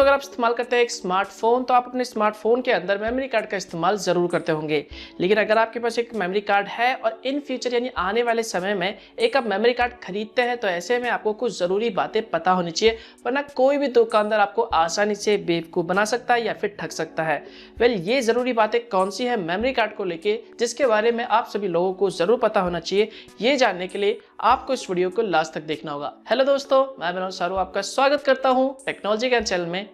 दोस्तों अगर आप इस्तेमाल करते हैं एक स्मार्टफोन तो आप अपने स्मार्टफोन के अंदर मेमोरी कार्ड का इस्तेमाल ज़रूर करते होंगे। लेकिन अगर आपके पास एक मेमोरी कार्ड है और इन फ्यूचर यानी आने वाले समय में एक आप मेमोरी कार्ड खरीदते हैं तो ऐसे में आपको कुछ ज़रूरी बातें पता होनी चाहिए, वरना कोई भी दुकानदार आपको आसानी से बेवकूफ़ बना सकता है या फिर ठग सकता है। ये ज़रूरी बातें कौन सी है मेमोरी कार्ड को लेके जिसके बारे में आप सभी लोगों को ज़रूर पता होना चाहिए, ये जानने के लिए आपको इस वीडियो को लास्ट तक देखना होगा। हेलो दोस्तों, मैं विनोद सारू आपका स्वागत करता हूँ टेक्नोलॉजी के चैनल में।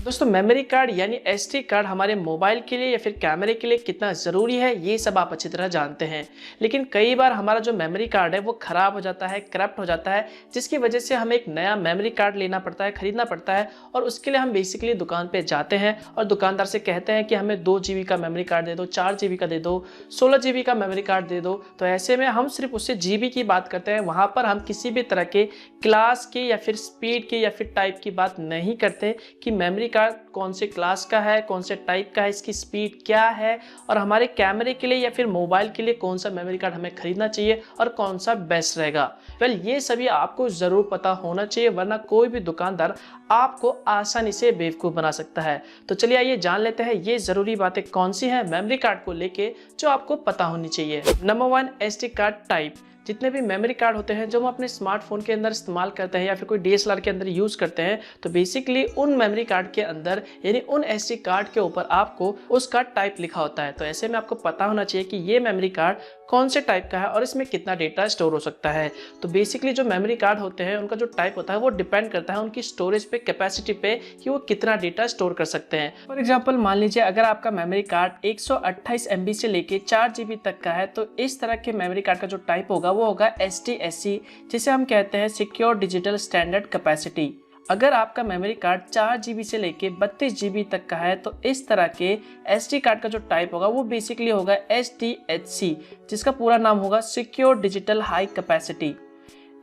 दोस्तों मेमोरी कार्ड यानी एसडी कार्ड हमारे मोबाइल के लिए या फिर कैमरे के लिए कितना ज़रूरी है ये सब आप अच्छी तरह जानते हैं। लेकिन कई बार हमारा जो मेमोरी कार्ड है वो ख़राब हो जाता है, करप्ट हो जाता है, जिसकी वजह से हमें एक नया मेमोरी कार्ड लेना पड़ता है, ख़रीदना पड़ता है। और उसके लिए हम बेसिकली दुकान पे जाते हैं और दुकानदार से कहते हैं कि हमें 2 GB का मेमोरी कार्ड दे दो, 4 GB का दे दो, 16 GB का मेमोरी कार्ड दे दो। तो ऐसे में हम सिर्फ उससे GB की बात करते हैं, वहाँ पर हम किसी भी तरह के क्लास की या फिर स्पीड की या फिर टाइप की बात नहीं करते कि मेमोरी कार्ड कौन से क्लास का है, कौन से टाइप का है, इसकी स्पीड क्या है और हमारे कैमरे के लिए या फिर मोबाइल के लिए कौन सा मेमोरी कार्ड हमें खरीदना चाहिए और कौन सा बेस्ट रहेगा। ये सभी आपको ज़रूर पता होना चाहिए, वरना कोई भी दुकानदार आपको आसानी से बेवकूफ़ बना सकता है। तो चलिए आइए जान लेते हैं ये ज़रूरी बातें कौन सी हैं मेमोरी कार्ड को लेके जो आपको पता होनी चाहिए। Number 1, SD card type. जितने भी मेमोरी कार्ड होते हैं जो हम अपने स्मार्टफोन के अंदर इस्तेमाल करते हैं या फिर कोई DSLR के अंदर यूज़ करते हैं, तो बेसिकली उन मेमोरी कार्ड के अंदर यानी उन एसडी कार्ड के ऊपर आपको उसका टाइप लिखा होता है। तो ऐसे में आपको पता होना चाहिए कि ये मेमोरी कार्ड कौन से टाइप का है और इसमें कितना डेटा स्टोर हो सकता है। तो बेसिकली जो मेमोरी कार्ड होते हैं उनका जो टाइप होता है वो डिपेंड करता है उनकी स्टोरेज पे, कैपेसिटी पे कि वो कितना डेटा स्टोर कर सकते हैं। फॉर एग्जांपल मान लीजिए अगर आपका मेमोरी कार्ड 128 MB से लेके 4 GB तक का है, तो इस तरह के मेमोरी कार्ड का जो टाइप होगा वो होगा SDSC, जिसे हम कहते हैं सिक्योर डिजिटल स्टैंडर्ड कैपेसिटी। अगर आपका मेमोरी कार्ड 4 GB से लेके 32 GB तक का है तो इस तरह के SD कार्ड का जो टाइप होगा वो बेसिकली होगा SDHC, जिसका पूरा नाम होगा सिक्योर डिजिटल हाई कैपेसिटी।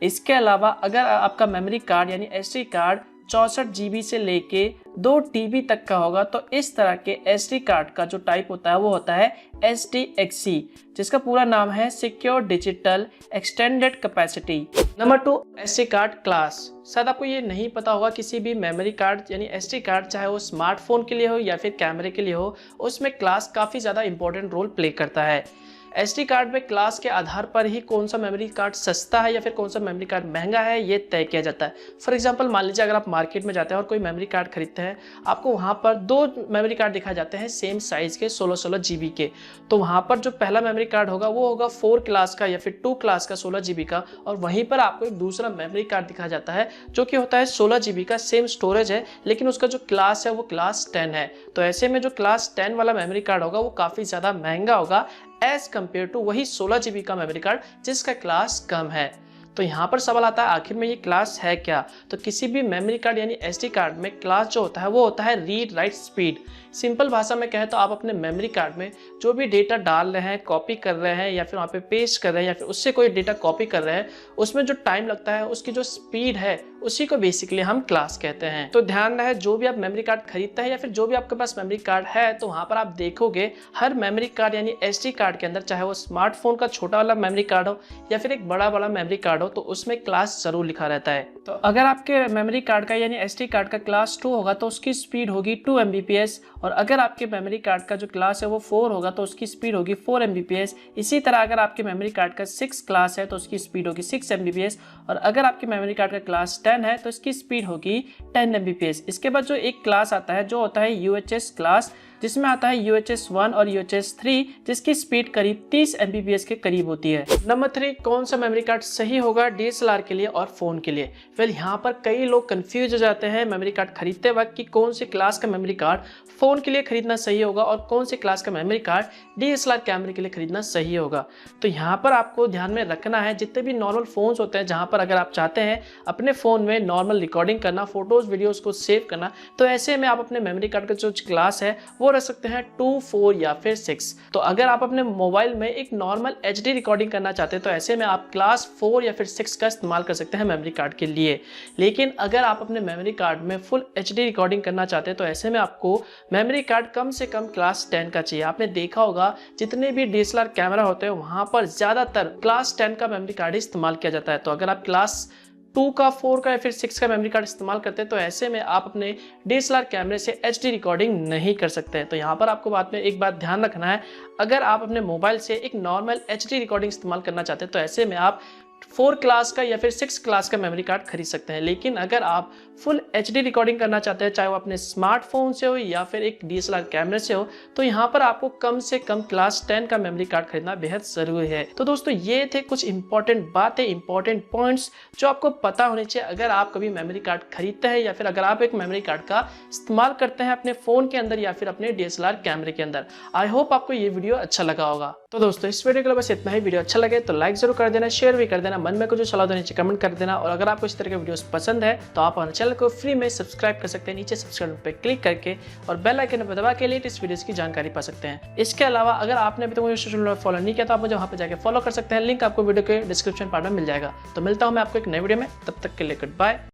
इसके अलावा अगर आपका मेमोरी कार्ड यानी SD कार्ड 64 GB से लेके 2 TB तक का होगा तो इस तरह के SD कार्ड का जो टाइप होता है वो होता है SDXC, जिसका पूरा नाम है secure digital extended capacity. Number 2, SD card class. शायद आपको ये नहीं पता होगा, किसी भी मेमोरी कार्ड यानी SD कार्ड चाहे वो स्मार्टफोन के लिए हो या फिर कैमरे के लिए हो, उसमें क्लास काफ़ी ज़्यादा इंपॉर्टेंट रोल प्ले करता है। SD कार्ड में क्लास के आधार पर ही कौन सा मेमोरी कार्ड सस्ता है या फिर कौन सा मेमोरी कार्ड महंगा है ये तय किया जाता है। फॉर एग्जांपल मान लीजिए अगर आप मार्केट में जाते हैं और कोई मेमोरी कार्ड खरीदते हैं, आपको वहाँ पर 2 मेमोरी कार्ड दिखाए जाते हैं सेम साइज़ के 16 GB के। तो वहाँ पर जो पहला मेमोरी कार्ड होगा वो होगा 4 क्लास का या फिर 2 क्लास का 16 GB का, और वहीं पर आपको एक दूसरा मेमोरी कार्ड दिखाया जाता है जो कि होता है 16 GB का, सेम स्टोरेज है लेकिन उसका जो क्लास है वो क्लास 10 है। तो ऐसे में जो क्लास 10 वाला मेमोरी कार्ड होगा वो काफ़ी ज़्यादा महंगा होगा एज कम्पेयर टू वही 16 GB का मेमोरी कार्ड जिसका क्लास कम है। तो यहाँ पर सवाल आता है आखिर में ये क्लास है क्या। तो किसी भी मेमोरी कार्ड यानी SD कार्ड में क्लास जो होता है वो होता है रीड राइट स्पीड। सिंपल भाषा में कहें तो आप अपने मेमोरी कार्ड में जो भी डेटा डाल रहे हैं, कॉपी कर रहे हैं या फिर वहाँ पे पेस्ट कर रहे हैं या फिर उससे कोई डेटा कॉपी कर रहे हैं, उसमें जो टाइम लगता है उसकी जो स्पीड है उसी को बेसिकली हम क्लास कहते हैं। तो ध्यान रहे जो भी आप मेमोरी कार्ड खरीदते हैं या फिर जो भी आपके पास मेमोरी कार्ड है, तो वहाँ पर आप देखोगे हर मेमोरी कार्ड यानी SD कार्ड के अंदर, चाहे वो स्मार्टफोन का छोटा वाला मेमोरी कार्ड हो या फिर एक बड़ा वाला मेमोरी कार्ड हो, तो उसमें क्लास जरूर लिखा रहता है। तो अगर आपके मेमोरी कार्ड का यानी SD कार्ड का क्लास 2 होगा तो उसकी स्पीड होगी 2 Mbps, और अगर आपके मेमोरी कार्ड का जो क्लास है वो 4 होगा तो उसकी स्पीड होगी 4 Mbps। इसी तरह अगर आपके मेमोरी कार्ड का 6 क्लास है तो उसकी स्पीड होगी 6 Mbps, और अगर आपके मेमोरी कार्ड का क्लास 10 है तो इसकी स्पीड होगी 10 Mbps। इसके बाद जो एक क्लास आता है जो होता है UHS क्लास, जिसमें आता है UHS 1 और UHS 3, जिसकी स्पीड करीब 30 Mbps के करीब होती है। नंबर 3, कौन सा मेमोरी कार्ड सही होगा DSLR के लिए और फ़ोन के लिए। यहाँ पर कई लोग कंफ्यूज हो जाते हैं मेमोरी कार्ड खरीदते वक्त कि कौन सी क्लास का मेमोरी कार्ड फ़ोन के लिए खरीदना सही होगा और कौन सी क्लास का मेमोरी कार्ड DSLR कैमरे के लिए खरीदना सही होगा। तो यहाँ पर आपको ध्यान में रखना है जितने भी नॉर्मल फ़ोन्स होते हैं जहाँ पर अगर आप चाहते हैं अपने फ़ोन में नॉर्मल रिकॉर्डिंग करना, फोटोज़ वीडियोज़ को सेव करना, तो ऐसे में आप अपने मेमोरी कार्ड का जो क्लास है वो 4 रख सकते हैं, 2, 4 या फिर 6। तो अगर आप अपने मोबाइल में एक नॉर्मल HD रिकॉर्डिंग करना चाहते हैं तो ऐसे में आप क्लास 4 या फिर 6 का इस्तेमाल कर सकते हैं मेमोरी कार्ड के लिए। लेकिन अगर आप अपने मेमोरी कार्ड में फुल HD रिकॉर्डिंग करना चाहते हैं तो ऐसे में आपको मेमोरी कार्ड कम से कम क्लास 10 का चाहिए। आपने देखा होगा जितने भी DSLR कैमरा होते हैं वहां पर ज्यादातर क्लास 10 का मेमोरी कार्ड इस्तेमाल किया जाता है। तो अगर आप क्लास 2 का, 4 का या फिर 6 का मेमोरी कार्ड इस्तेमाल करते हैं तो ऐसे में आप अपने DSLR कैमरे से HD रिकॉर्डिंग नहीं कर सकते हैं। तो यहाँ पर आपको बात में एक बात ध्यान रखना है, अगर आप अपने मोबाइल से एक नॉर्मल HD रिकॉर्डिंग इस्तेमाल करना चाहते हैं तो ऐसे में आप 4 क्लास का या फिर 6 क्लास का मेमोरी कार्ड खरीद सकते हैं। लेकिन अगर आप फुल HD रिकॉर्डिंग करना चाहते हैं, चाहे वो अपने स्मार्टफोन से हो या फिर एक DSLR कैमरे से हो, तो यहाँ पर आपको कम से कम क्लास 10 का मेमोरी कार्ड खरीदना बेहद जरूरी है। तो दोस्तों ये थे कुछ इंपॉर्टेंट बातें, इंपॉर्टेंट पॉइंट्स जो आपको पता होने चाहिए अगर आप कभी मेमोरी कार्ड खरीदते हैं या फिर अगर आप एक मेमोरी कार्ड का इस्तेमाल करते हैं अपने फोन के अंदर या फिर अपने DSLR कैमरे के अंदर। आई होप आपको ये वीडियो अच्छा लगा होगा। तो दोस्तों इस वीडियो के लिए बस इतना ही। वीडियो अच्छा लगे तो लाइक जरूर कर देना, शेयर भी कर देना, मन में कुछ सलाह नीचे कमेंट कर देना। और अगर आपको इस तरह के वीडियोस पसंद है तो आप हमारे चैनल को फ्री में सब्सक्राइब कर सकते हैं, नीचे सब्सक्राइब पे क्लिक करके, और बेल आइकन पर दबा के लेटेस्ट वीडियोस की जानकारी पा सकते हैं। इसके अलावा अगर आपने अभी तक मुझे सोशल मीडिया फॉलो नहीं किया तो आप मुझे वहां पर जाकर फॉलो कर सकते हैं, लिंक आपको वीडियो के डिस्क्रिप्शन पार्ट में मिल जाएगा। तो मिलता हूं मैं आपको एक नए वीडियो में, तब तक के लिए गुड बाय।